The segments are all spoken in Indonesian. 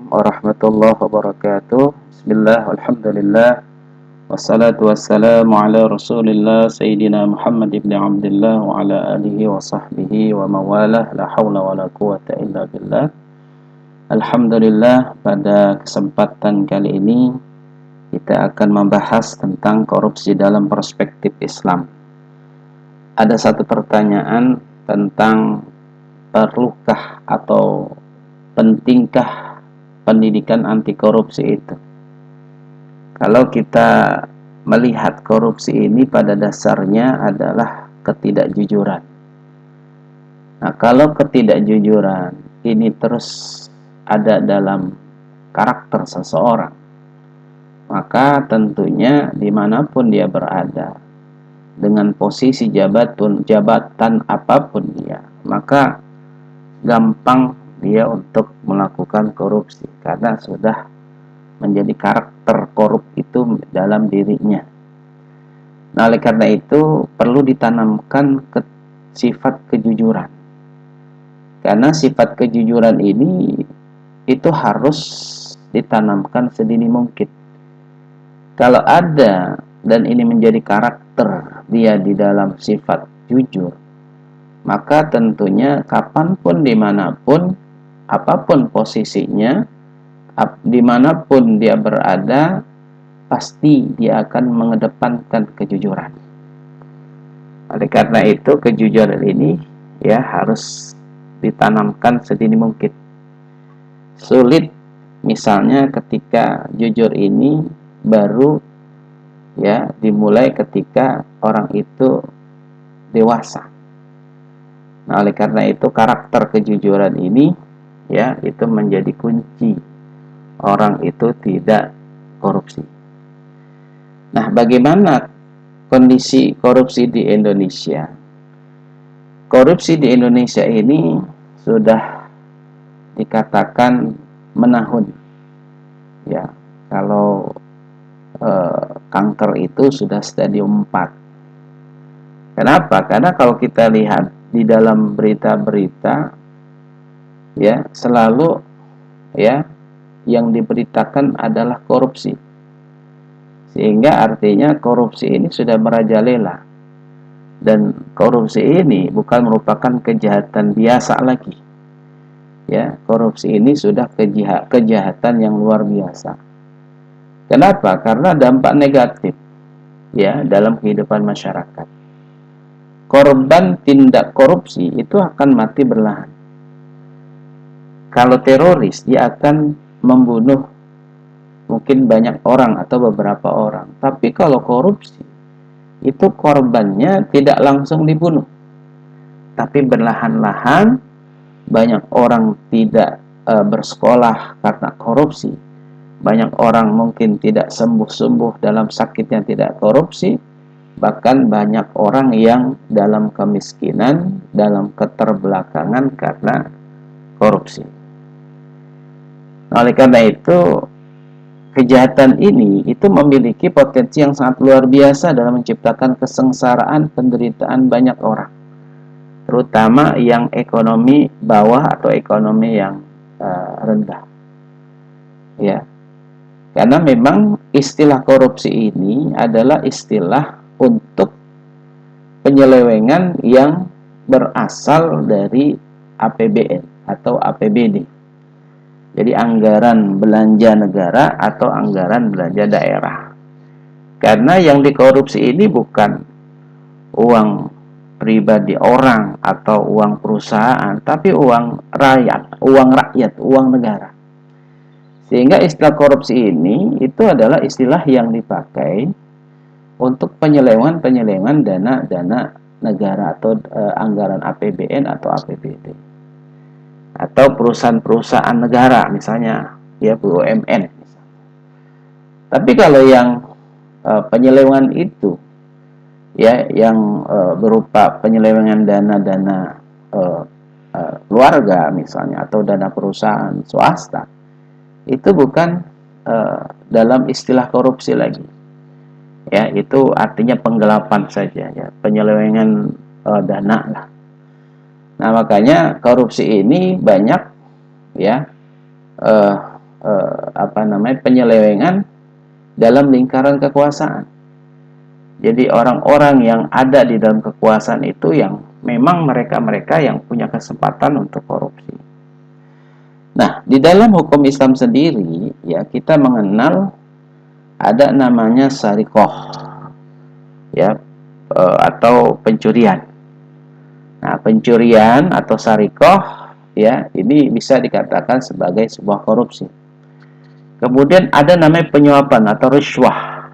warahmatullahi wabarakatuh. Bismillah, alhamdulillah. Wassalatu wassalamu ala rasulillah Sayyidina Muhammad ibn Abdullah wa ala alihi wa sahbihi wa mawalah. La hawla wa la quwata illa billah. Alhamdulillah, pada kesempatan kali ini kita akan membahas tentang korupsi dalam perspektif Islam. Ada satu pertanyaan tentang perlukah atau pentingkah pendidikan anti korupsi itu. Kalau kita melihat korupsi ini pada dasarnya adalah ketidakjujuran. Nah, kalau ketidakjujuran ini terus ada dalam karakter seseorang, maka tentunya dimanapun dia berada, dengan posisi jabatan apapun dia, maka gampang dia untuk melakukan korupsi karena sudah menjadi karakter korup itu dalam dirinya. Nah, oleh karena itu perlu ditanamkan sifat kejujuran. Karena sifat kejujuran ini itu harus ditanamkan sedini mungkin. Kalau ada dan ini menjadi karakter dia di dalam sifat jujur, maka tentunya kapanpun, dimanapun, apapun posisinya, dimanapun dia berada, pasti dia akan mengedepankan kejujuran. Oleh karena itu kejujuran ini ya harus ditanamkan sedini mungkin. Sulit misalnya ketika jujur ini baru ya dimulai ketika orang itu dewasa. Nah, oleh karena itu karakter kejujuran ini ya itu menjadi kunci orang itu tidak korupsi. Nah, bagaimana kondisi korupsi di Indonesia? Korupsi di Indonesia ini sudah dikatakan menahun. Ya, kalau kanker itu sudah stadium 4. Kenapa? Karena kalau kita lihat di dalam berita-berita ya selalu ya yang diberitakan adalah korupsi. Sehingga artinya korupsi ini sudah merajalela. Dan korupsi ini bukan merupakan kejahatan biasa lagi. Ya, korupsi ini sudah kejahatan yang luar biasa. Kenapa? Karena dampak negatif ya dalam kehidupan masyarakat. Korban tindak korupsi itu akan mati berlahan. Kalau teroris dia akan membunuh mungkin banyak orang atau beberapa orang. Tapi kalau korupsi itu korbannya tidak langsung dibunuh, tapi berlahan-lahan banyak orang tidak bersekolah karena korupsi. Banyak orang mungkin tidak sembuh-sembuh dalam sakit yang tidak korupsi. Bahkan banyak orang yang dalam kemiskinan, dalam keterbelakangan karena korupsi. Oleh karena itu, kejahatan ini itu memiliki potensi yang sangat luar biasa dalam menciptakan kesengsaraan, penderitaan banyak orang. Terutama yang ekonomi bawah atau ekonomi yang rendah. Ya. Karena memang istilah korupsi ini adalah istilah untuk penyelewengan yang berasal dari APBN atau APBD. Jadi anggaran belanja negara atau anggaran belanja daerah. Karena yang dikorupsi ini bukan uang pribadi orang atau uang perusahaan, tapi uang rakyat, uang negara. Sehingga istilah korupsi ini itu adalah istilah yang dipakai untuk penyelewengan dana negara atau anggaran APBN atau APBD. Atau perusahaan-perusahaan negara misalnya ya BUMN. Tapi kalau yang penyelewengan itu ya yang berupa penyelewengan dana keluarga misalnya atau dana perusahaan swasta, itu bukan dalam istilah korupsi lagi. Ya, itu artinya penggelapan saja ya, penyelewengan dana lah. Nah, makanya korupsi ini banyak ya penyelewengan dalam lingkaran kekuasaan. Jadi orang-orang yang ada di dalam kekuasaan itu yang memang mereka-mereka yang punya kesempatan untuk korupsi. Nah, di dalam hukum Islam sendiri ya kita mengenal ada namanya sarikoh ya, atau pencurian. Nah, pencurian atau sarikoh ya ini bisa dikatakan sebagai sebuah korupsi. Kemudian ada namanya penyuapan atau riswah.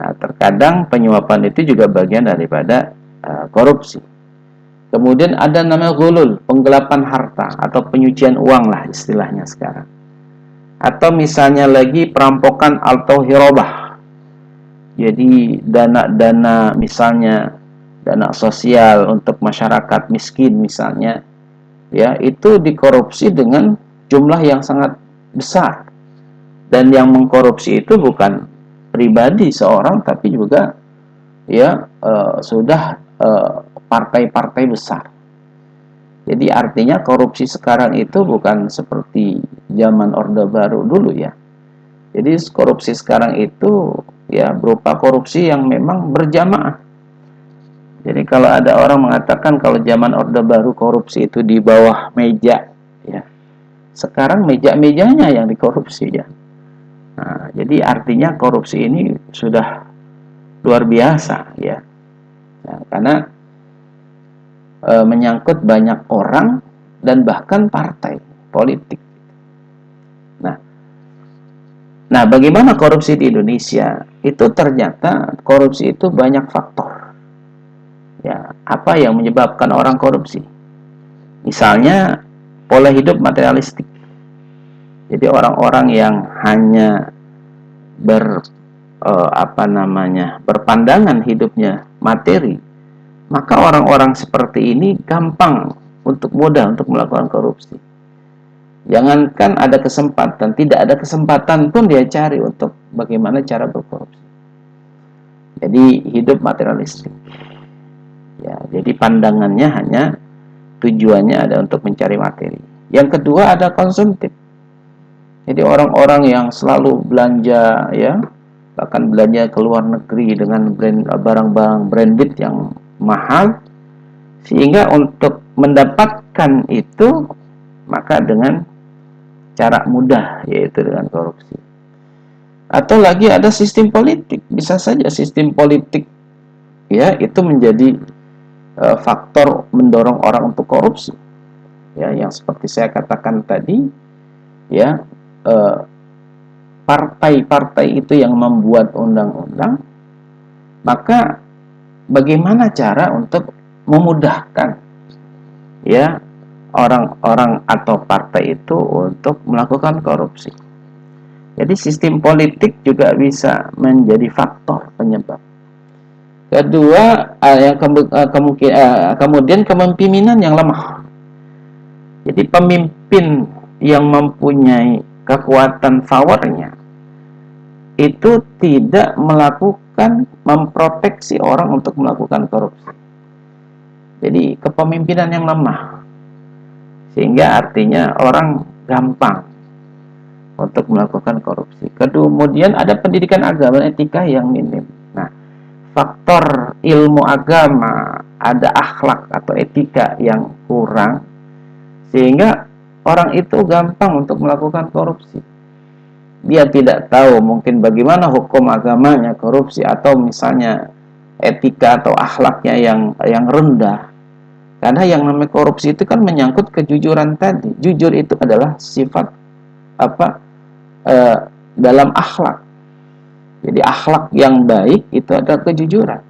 Nah, terkadang penyuapan itu juga bagian daripada korupsi. Kemudian ada namanya ghulul, penggelapan harta atau penyucian uang lah istilahnya sekarang. Atau misalnya lagi perampokan atau hirobah. Jadi dana-dana misalnya dana sosial untuk masyarakat miskin misalnya, ya itu dikorupsi dengan jumlah yang sangat besar. Dan yang mengkorupsi itu bukan pribadi seorang, tapi juga ya sudah partai-partai besar. Jadi artinya korupsi sekarang itu bukan seperti zaman Orde Baru dulu ya. Jadi korupsi sekarang itu ya berupa korupsi yang memang berjamaah. Jadi kalau ada orang mengatakan kalau zaman Orde Baru korupsi itu di bawah meja, ya sekarang meja-mejanya yang dikorupsi ya. Nah, jadi artinya korupsi ini sudah luar biasa ya. Nah, karena menyangkut banyak orang dan bahkan partai politik. Nah, bagaimana korupsi di Indonesia? Itu ternyata korupsi itu banyak faktor. Ya, apa yang menyebabkan orang korupsi? Misalnya pola hidup materialistik. Jadi orang-orang yang hanya berpandangan hidupnya materi, maka orang-orang seperti ini gampang mudah untuk melakukan korupsi. Jangankan ada kesempatan, tidak ada kesempatan pun dia cari untuk bagaimana cara berkorupsi. Jadi hidup materialistik. Ya, jadi pandangannya hanya tujuannya ada untuk mencari materi. Yang kedua ada konsumtif. Jadi orang-orang yang selalu belanja ya, bahkan belanja ke luar negeri dengan barang-barang branded yang mahal, sehingga untuk mendapatkan itu maka dengan cara mudah, yaitu dengan korupsi. Atau lagi ada sistem politik, bisa saja sistem politik ya itu menjadi faktor mendorong orang untuk korupsi. Ya, yang seperti saya katakan tadi, ya partai-partai itu yang membuat undang-undang, maka bagaimana cara untuk memudahkan ya orang-orang atau partai itu untuk melakukan korupsi. Jadi sistem politik juga bisa menjadi faktor penyebab. Kedua, kemudian kepemimpinan yang lemah. Jadi pemimpin yang mempunyai kekuatan powernya itu tidak memproteksi orang untuk melakukan korupsi. Jadi kepemimpinan yang lemah, sehingga artinya orang gampang untuk melakukan korupsi. Kemudian ada pendidikan agama dan etika yang minim. Nah, faktor ilmu agama, ada akhlak atau etika yang kurang, sehingga orang itu gampang untuk melakukan korupsi. Dia tidak tahu mungkin bagaimana hukum agamanya korupsi, atau misalnya etika atau akhlaknya yang rendah. Karena yang namanya korupsi itu kan menyangkut kejujuran tadi. Jujur itu adalah sifat dalam akhlak. Jadi akhlak yang baik itu adalah kejujuran.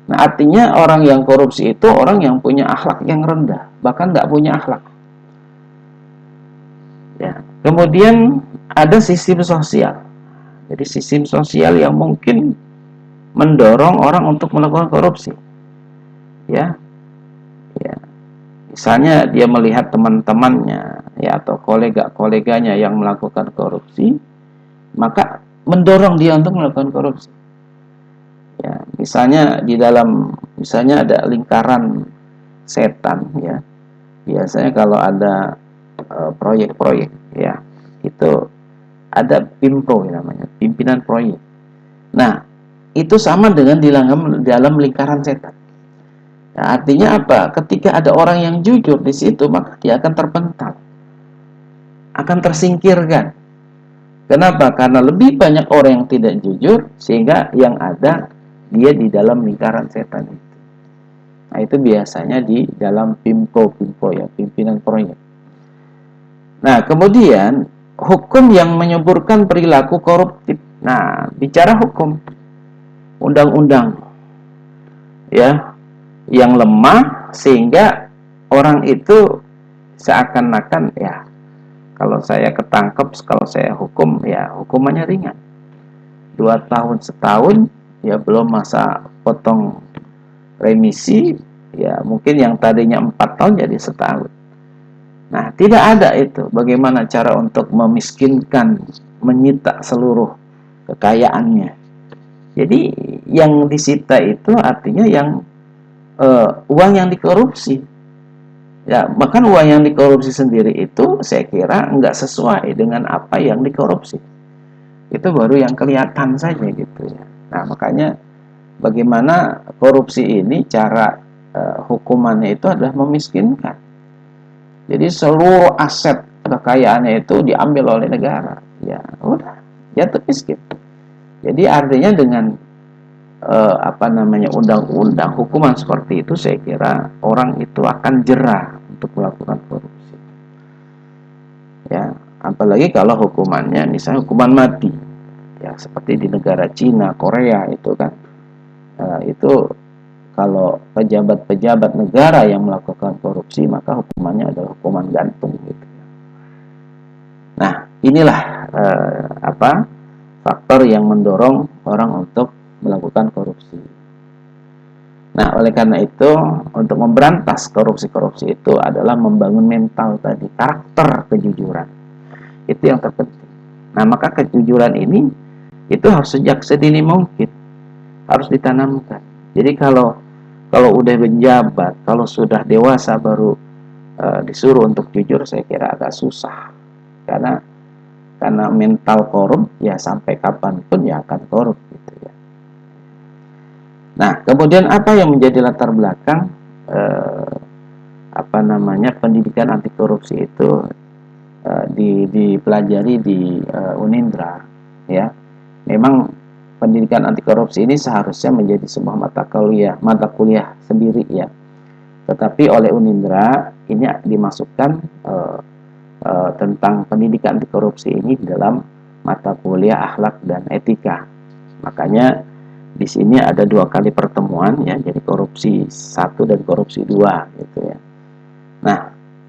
Nah, artinya orang yang korupsi itu orang yang punya akhlak yang rendah, bahkan nggak punya akhlak. Ya. Kemudian ada sistem sosial. Jadi sistem sosial yang mungkin mendorong orang untuk melakukan korupsi. Ya. Misalnya dia melihat teman-temannya ya atau kolega-koleganya yang melakukan korupsi, maka mendorong dia untuk melakukan korupsi. Ya, misalnya ada lingkaran setan ya. Biasanya kalau ada proyek-proyek ya, itu ada PIMPRO namanya, pimpinan proyek. Nah, itu sama dengan di dalam lingkaran setan. Nah, artinya apa? Ketika ada orang yang jujur di situ, maka dia akan terpental, akan tersingkirkan. Kenapa? Karena lebih banyak orang yang tidak jujur, sehingga yang ada dia di dalam lingkaran setan itu. Nah, itu biasanya di dalam PIMPRO ya, pimpinan proyek. Nah, kemudian hukum yang menyuburkan perilaku koruptif. Nah, bicara hukum, undang-undang ya, yang lemah sehingga orang itu seakan-akan ya, kalau saya ketangkep, kalau saya hukum ya hukumannya ringan, 2 tahun setahun ya, belum masa potong remisi ya, mungkin yang tadinya 4 tahun jadi setahun. Nah, tidak ada itu bagaimana cara untuk memiskinkan, menyita seluruh kekayaannya. Jadi yang disita itu artinya yang uang yang dikorupsi. Ya, bahkan uang yang dikorupsi sendiri itu saya kira nggak sesuai dengan apa yang dikorupsi. Itu baru yang kelihatan saja gitu ya. Nah, makanya bagaimana korupsi ini cara hukumannya itu adalah memiskinkan. Jadi seluruh aset kekayaannya itu diambil oleh negara. Ya, udah, jatuh miskin. Jadi artinya dengan undang-undang hukuman seperti itu, saya kira orang itu akan jerah untuk melakukan korupsi. Ya, apalagi kalau hukumannya misalnya hukuman mati. Ya, seperti di negara Cina, Korea itu kan. Itu kalau pejabat-pejabat negara yang melakukan korupsi, maka hukumannya adalah hukuman gantung gitu. Nah, inilah faktor yang mendorong orang untuk melakukan korupsi. Nah, oleh karena itu, untuk memberantas korupsi-korupsi itu adalah membangun mental tadi, karakter kejujuran. Itu yang terpenting. Nah, maka kejujuran ini itu harus sejak sedini mungkin harus ditanamkan. Jadi kalau udah menjabat, kalau sudah dewasa baru disuruh untuk jujur, saya kira agak susah. Karena mental korup ya sampai kapanpun ya akan korup gitu ya. Nah, kemudian apa yang menjadi latar belakang pendidikan anti korupsi itu dipelajari di Unindra ya. Memang pendidikan anti korupsi ini seharusnya menjadi sebuah mata kuliah sendiri ya. Tetapi oleh Unindra ini dimasukkan tentang pendidikan anti korupsi ini di dalam mata kuliah akhlak dan etika. Makanya di sini ada 2 kali pertemuan ya, jadi korupsi 1 dan korupsi 2 gitu ya. Nah,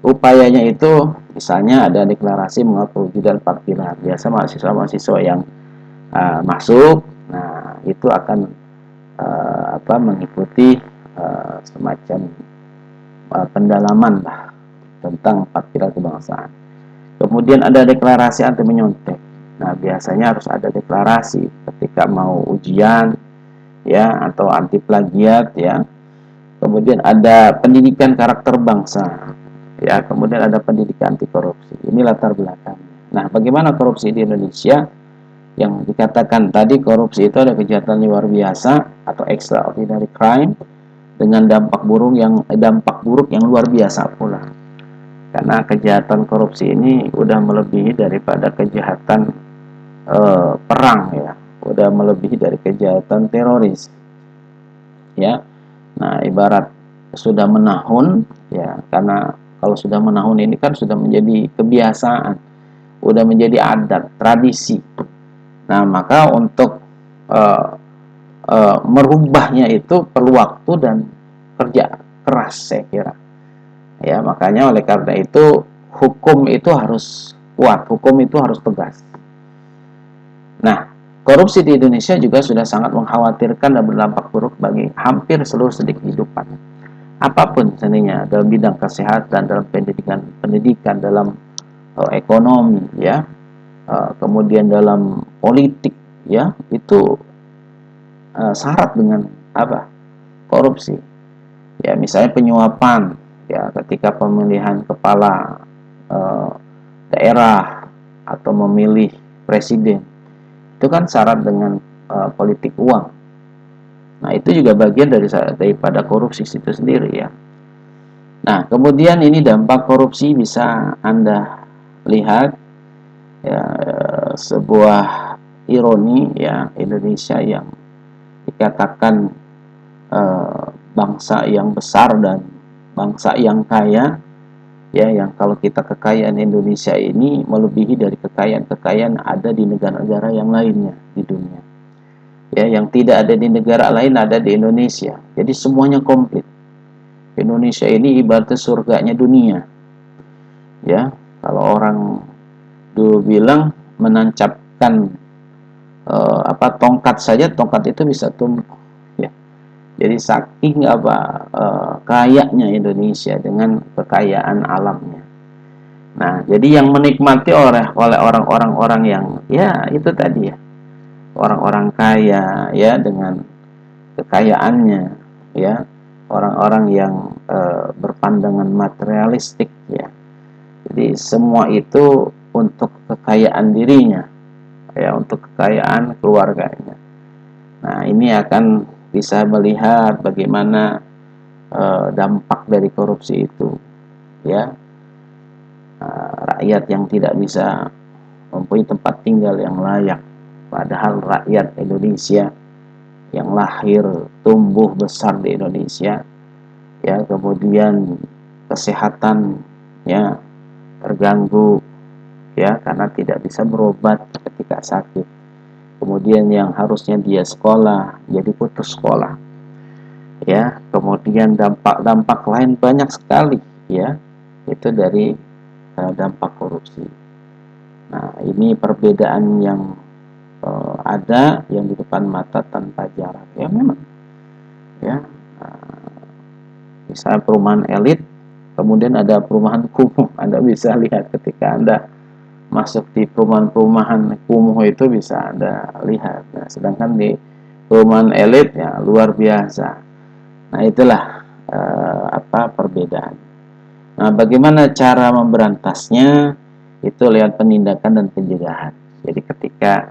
upayanya itu misalnya ada deklarasi mengawal perwujudan 4 pilar. Biasa mahasiswa-mahasiswa yang masuk, nah itu akan mengikuti semacam pendalaman lah tentang 4 pilar kebangsaan. Kemudian ada deklarasi anti menyontek. Nah, biasanya harus ada deklarasi ketika mau ujian ya, atau anti plagiat ya. Kemudian ada pendidikan karakter bangsa ya, kemudian ada pendidikan anti korupsi. Ini latar belakang. Nah, bagaimana korupsi di Indonesia? Yang dikatakan tadi, korupsi itu ada kejahatan luar biasa atau extraordinary crime dengan dampak buruk yang luar biasa pula. Karena kejahatan korupsi ini udah melebihi daripada kejahatan perang ya, udah melebihi dari kejahatan teroris ya. Nah, ibarat sudah menahun ya, karena kalau sudah menahun ini kan sudah menjadi kebiasaan, udah menjadi adat, tradisi. Nah, maka untuk merubahnya itu perlu waktu dan kerja keras saya kira. Ya, makanya oleh karena itu hukum itu harus kuat, hukum itu harus tegas. Nah, korupsi di Indonesia juga sudah sangat mengkhawatirkan dan berdampak buruk bagi hampir seluruh sendi kehidupan. Apapun seninya, dalam bidang kesehatan, dalam pendidikan, dalam ekonomi ya, kemudian dalam politik ya, itu syarat dengan korupsi. Ya, misalnya penyuapan ya, ketika pemilihan kepala daerah atau memilih presiden. Itu kan syarat dengan politik uang. Nah, itu juga bagian daripada korupsi itu sendiri ya. Nah, kemudian ini dampak korupsi bisa Anda lihat ya, sebuah ironi ya, Indonesia yang dikatakan bangsa yang besar dan bangsa yang kaya ya, yang kalau kita kekayaan Indonesia ini melebihi dari kekayaan-kekayaan ada di negara-negara yang lainnya di dunia. Ya, yang tidak ada di negara lain ada di Indonesia. Jadi semuanya komplit. Indonesia ini ibaratnya surganya dunia. Ya, kalau orang dulu bilang menancapkan tongkat saja, tongkat itu bisa tumbuh. Ya. Jadi saking kayanya Indonesia dengan kekayaan alamnya. Nah, jadi yang menikmati oleh orang-orang yang ya itu tadi ya, orang-orang kaya ya dengan kekayaannya ya, orang-orang yang berpandangan materialistik ya. Jadi semua itu untuk kekayaan dirinya ya, untuk kekayaan keluarganya. Nah, ini akan bisa melihat bagaimana dampak dari korupsi itu ya. Rakyat yang tidak bisa mempunyai tempat tinggal yang layak, padahal rakyat Indonesia yang lahir tumbuh besar di Indonesia ya, kemudian kesehatan ya terganggu ya karena tidak bisa berobat ketika sakit, kemudian yang harusnya dia sekolah jadi putus sekolah ya, kemudian dampak lain banyak sekali ya, itu dari dampak korupsi. Nah, ini perbedaan yang ada yang di depan mata tanpa jarak ya, memang ya. Misalnya perumahan elit, kemudian ada perumahan kumuh. Anda bisa lihat ketika Anda masuk di perumahan-perumahan kumuh itu bisa Anda lihat. Nah, sedangkan di perumahan elit ya luar biasa. Nah, itulah perbedaan. Nah, bagaimana cara memberantasnya? Itu lewat penindakan dan pencegahan. Jadi ketika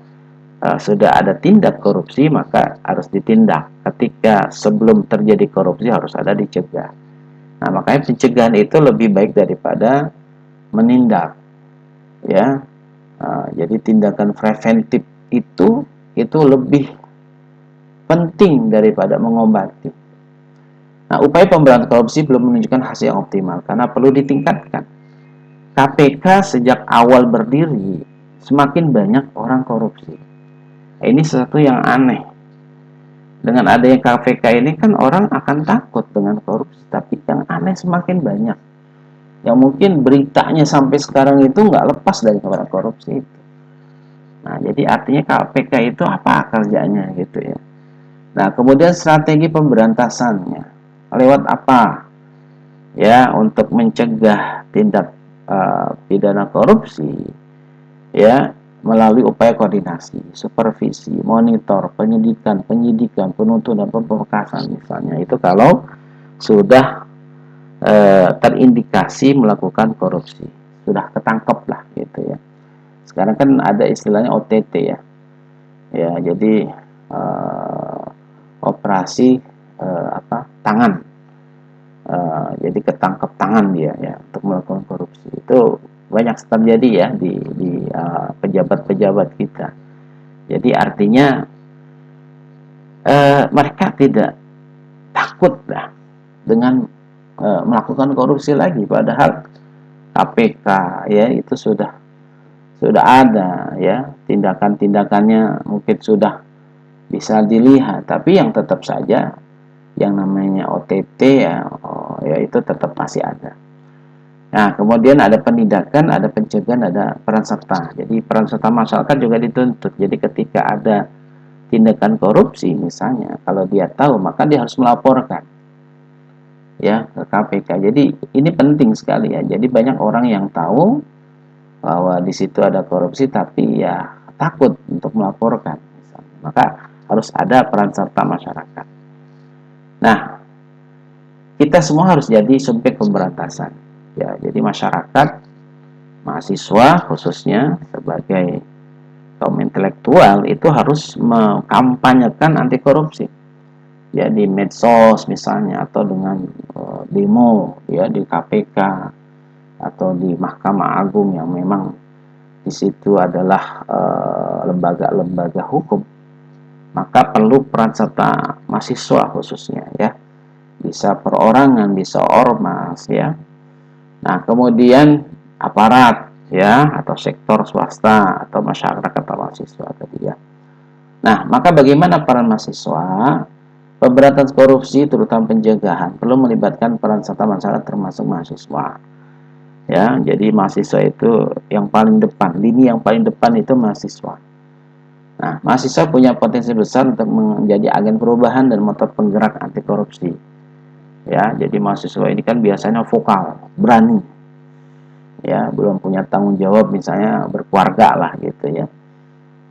sudah ada tindak korupsi maka harus ditindak. Ketika sebelum terjadi korupsi harus ada dicegah. Nah, makanya pencegahan itu lebih baik daripada menindak ya. Jadi tindakan preventif itu lebih penting daripada mengobati. Nah, upaya pemberantasan korupsi belum menunjukkan hasil yang optimal karena perlu ditingkatkan. KPK sejak awal berdiri semakin banyak orang korupsi. Ini sesuatu yang aneh. Dengan adanya KPK ini kan orang akan takut dengan korupsi, tapi yang aneh semakin banyak. Yang mungkin beritanya sampai sekarang itu nggak lepas dari korupsi itu. Nah, jadi artinya KPK itu apa kerjanya gitu ya. Nah, kemudian strategi pemberantasannya lewat apa? Ya, untuk mencegah tindak pidana korupsi ya, melalui upaya koordinasi, supervisi, monitor, penyidikan, penuntutan, pemberkasan misalnya. Itu kalau sudah terindikasi melakukan korupsi, sudah ketangkep lah gitu ya. Sekarang kan ada istilahnya OTT ya. Ya, jadi operasi tangan. Jadi ketangkep tangan dia ya untuk melakukan korupsi. Itu banyak terjadi ya di pejabat-pejabat kita. Jadi artinya mereka tidak takut lah dengan melakukan korupsi lagi, padahal KPK ya itu sudah ada ya, tindakan-tindakannya mungkin sudah bisa dilihat, tapi yang tetap saja yang namanya OTT ya itu tetap masih ada. Nah, kemudian ada penindakan, ada pencegahan, ada peran serta. Jadi peran serta masyarakat juga dituntut. Jadi ketika ada tindakan korupsi misalnya, kalau dia tahu maka dia harus melaporkan ya ke KPK. Jadi ini penting sekali ya. Jadi banyak orang yang tahu bahwa di situ ada korupsi tapi ya takut untuk melaporkan misalnya. Maka harus ada peran serta masyarakat. Nah, kita semua harus jadi subjek pemberantasan. Ya, jadi masyarakat mahasiswa khususnya sebagai kaum intelektual itu harus mengkampanyekan anti korupsi, ya di medsos misalnya, atau dengan demo ya di KPK atau di Mahkamah Agung yang memang di situ adalah lembaga-lembaga hukum. Maka perlu peran serta mahasiswa khususnya, ya, bisa perorangan, bisa ormas, ya. Nah, kemudian aparat, ya, atau sektor swasta atau masyarakat atau mahasiswa tadi, ya. Nah, maka bagaimana peran mahasiswa? Pemberantasan korupsi terutama pencegahan perlu melibatkan peran serta masyarakat termasuk mahasiswa. Ya, jadi mahasiswa itu yang paling depan, lini yang paling depan itu mahasiswa. Nah, mahasiswa punya potensi besar untuk menjadi agen perubahan dan motor penggerak anti korupsi. Ya, jadi mahasiswa ini kan biasanya vokal, berani. Ya, belum punya tanggung jawab misalnya berkeluarga lah gitu ya.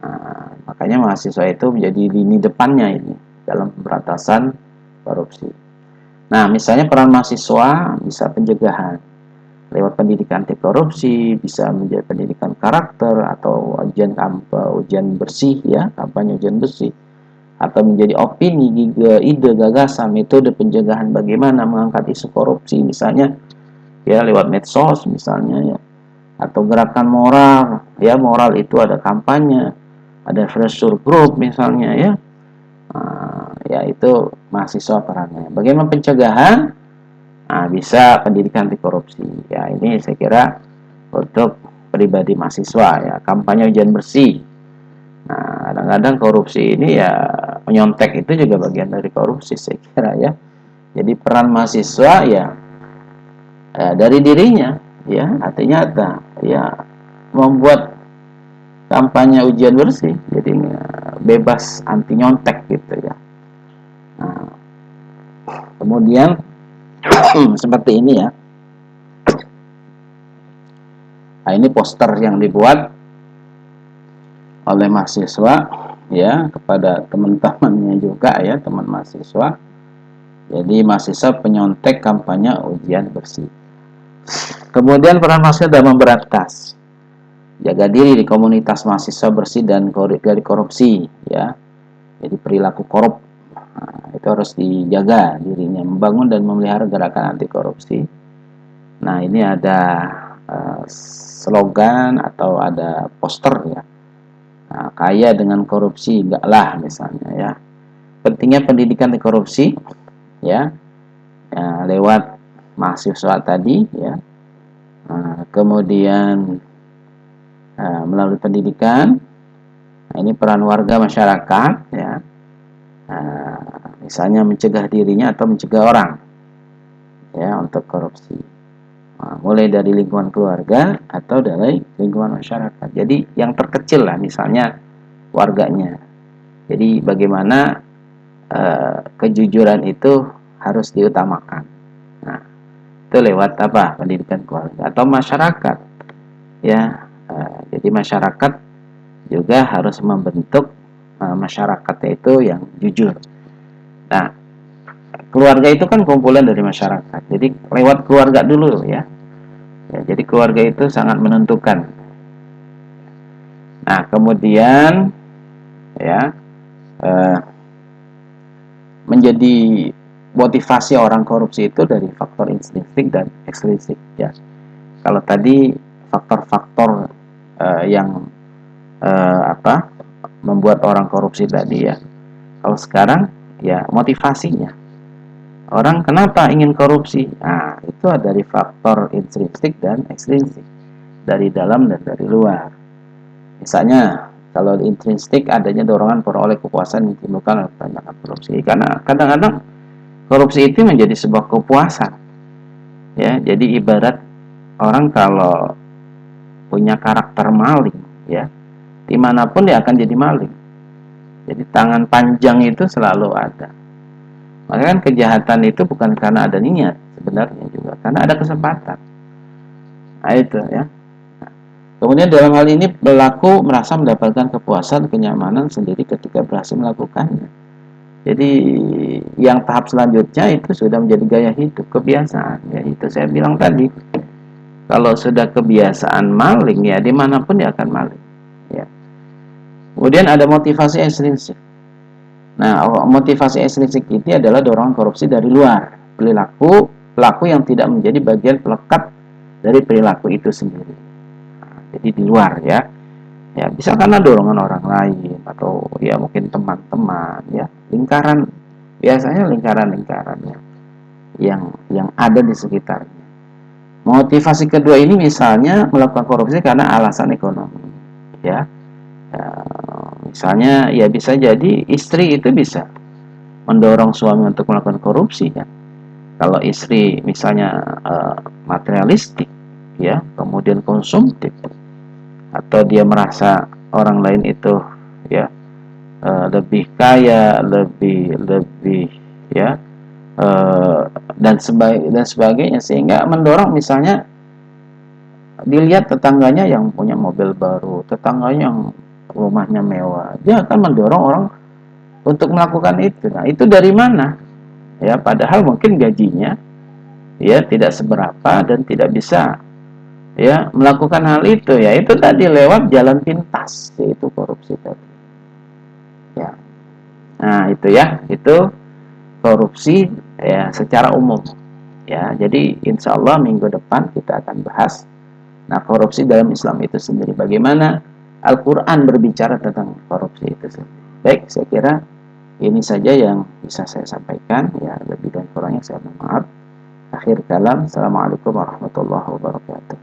Nah, makanya mahasiswa itu menjadi lini depannya ini dalam pemberantasan korupsi. Nah, misalnya peran mahasiswa bisa pencegahan lewat pendidikan anti korupsi, bisa menjadi pendidikan karakter atau ujian bersih, ya, kampanye ujian bersih, atau menjadi opini, ide, gagasan, metode pencegahan bagaimana mengangkat isu korupsi misalnya, ya, lewat medsos misalnya, ya, atau gerakan moral, ya, moral itu ada kampanye, ada pressure group misalnya, ya. Ya itu mahasiswa perannya. Bagaimana pencegahan? Nah, bisa pendidikan anti korupsi. Ya, ini saya kira untuk pribadi mahasiswa, ya, kampanye ujian bersih. Nah, kadang-kadang korupsi ini ya menyontek itu juga bagian dari korupsi saya kira, ya. Jadi peran mahasiswa ya, dari dirinya, ya, artinya ada, ya, membuat kampanye ujian bersih, jadi bebas anti nyontek gitu ya. Nah, kemudian seperti ini ya. Nah, ini poster yang dibuat oleh mahasiswa, ya, kepada teman-temannya juga, ya, teman mahasiswa. Jadi mahasiswa penyontek kampanye ujian bersih. Kemudian peran mahasiswa dalam memberantas, jaga diri di komunitas mahasiswa bersih dan dari korupsi, ya. Jadi perilaku korup, nah, itu harus dijaga dirinya, membangun dan memelihara gerakan anti korupsi. Nah, ini ada slogan atau ada poster, ya. Nah, kaya dengan korupsi enggak lah misalnya, ya. Pentingnya pendidikan anti korupsi, ya, lewat mahasiswa tadi, ya. Nah, kemudian melalui pendidikan, nah, ini peran warga masyarakat, ya. Misalnya mencegah dirinya atau mencegah orang, ya, untuk korupsi. Nah, mulai dari lingkungan keluarga atau dari lingkungan masyarakat. Jadi yang terkecil lah, misalnya warganya. Jadi bagaimana kejujuran itu harus diutamakan. Nah, itu lewat apa? Pendidikan keluarga atau masyarakat, ya. Jadi masyarakat juga harus membentuk masyarakatnya itu yang jujur. Nah, keluarga itu kan kumpulan dari masyarakat. Jadi lewat keluarga dulu, ya. Ya, jadi keluarga itu sangat menentukan. Nah, kemudian, ya, menjadi motivasi orang korupsi itu dari faktor intrinsik dan ekstrinsik, ya. Kalau tadi faktor-faktor yang membuat orang korupsi tadi, ya. Kalau sekarang ya motivasinya. Orang kenapa ingin korupsi? Nah, itu dari faktor intrinsik dan ekstrinsik, dari dalam dan dari luar. Misalnya, kalau intrinsik adanya dorongan peroleh kepuasan yang ditimbulkan oleh tindakan korupsi. Karena kadang-kadang korupsi itu menjadi sebuah kepuasan. Ya, jadi ibarat orang kalau punya karakter maling, ya, dimanapun dia akan jadi maling. Jadi tangan panjang itu selalu ada. Maka kan kejahatan itu bukan karena ada niat, sebenarnya juga karena ada kesempatan. Nah, itu, ya. Kemudian dalam hal ini pelaku merasa mendapatkan kepuasan, kenyamanan sendiri ketika berhasil melakukannya. Jadi yang tahap selanjutnya itu sudah menjadi gaya hidup, kebiasaan. Ya, itu saya bilang tadi. kalau sudah kebiasaan maling, ya dimanapun dia akan maling. Ya. Kemudian ada motivasi estrinsik. Nah, motivasi estrinsik ini adalah dorongan korupsi dari luar, pelaku yang tidak menjadi bagian pelekat dari perilaku itu sendiri. Nah, jadi di luar ya. Ya, bisa karena dorongan orang lain atau ya mungkin teman-teman ya, lingkaran, biasanya lingkaran-lingkarannya yang ada di sekitarnya. Motivasi kedua ini misalnya melakukan korupsi karena alasan ekonomi, ya. Misalnya ya bisa jadi istri itu bisa mendorong suami untuk melakukan korupsi kan. Kalau istri misalnya materialistik, ya, kemudian konsumtif, atau dia merasa orang lain itu ya lebih kaya, lebih ya dan sebagainya, sehingga mendorong misalnya dilihat tetangganya yang punya mobil baru, tetangganya yang rumahnya mewah, dia akan mendorong orang untuk melakukan itu. Nah, itu dari mana? Ya, padahal mungkin gajinya ya tidak seberapa dan tidak bisa ya melakukan hal itu, ya itu tadi lewat jalan pintas, yaitu korupsi tadi. Ya. Nah, itu ya, itu korupsi ya secara umum. Ya, jadi insya Allah minggu depan kita akan bahas. Nah, korupsi dalam Islam itu sendiri, bagaimana Al-Quran berbicara tentang korupsi itu sendiri. Baik, saya kira ini saja yang bisa saya sampaikan. Ya, lebih dan kurangnya saya mohon maaf. Akhir kalam, Assalamualaikum warahmatullahi wabarakatuh.